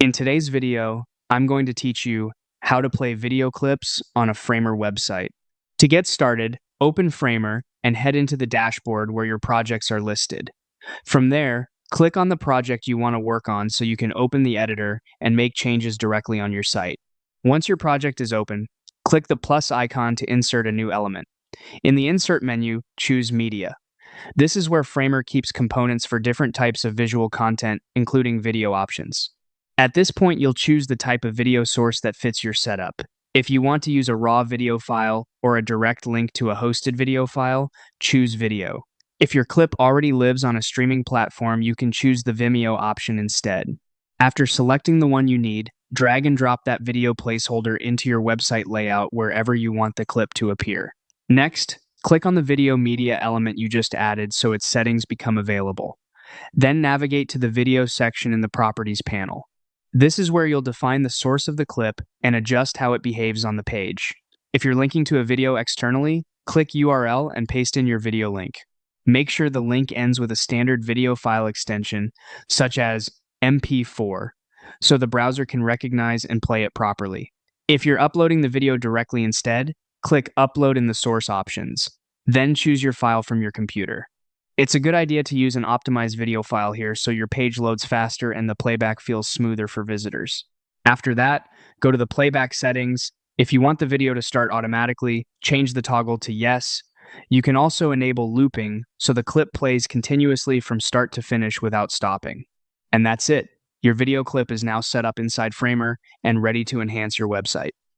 In today's video, I'm going to teach you how to play video clips on a Framer website. To get started, open Framer and head into the dashboard where your projects are listed. From there, click on the project you want to work on so you can open the editor and make changes directly on your site. Once your project is open, click the plus icon to insert a new element. In the Insert menu, choose Media. This is where Framer keeps components for different types of visual content, including video options. At this point, you'll choose the type of video source that fits your setup. If you want to use a raw video file or a direct link to a hosted video file, choose Video. If your clip already lives on a streaming platform, you can choose the Vimeo option instead. After selecting the one you need, drag and drop that video placeholder into your website layout wherever you want the clip to appear. Next, click on the video media element you just added so its settings become available. Then navigate to the video section in the Properties panel. This is where you'll define the source of the clip and adjust how it behaves on the page. If you're linking to a video externally, click URL and paste in your video link. Make sure the link ends with a standard video file extension, such as MP4, so the browser can recognize and play it properly. If you're uploading the video directly instead, click Upload in the source options. Then choose your file from your computer. It's a good idea to use an optimized video file here so your page loads faster and the playback feels smoother for visitors. After that, go to the playback settings. If you want the video to start automatically, change the toggle to Yes. You can also enable looping so the clip plays continuously from start to finish without stopping. And that's it. Your video clip is now set up inside Framer and ready to enhance your website.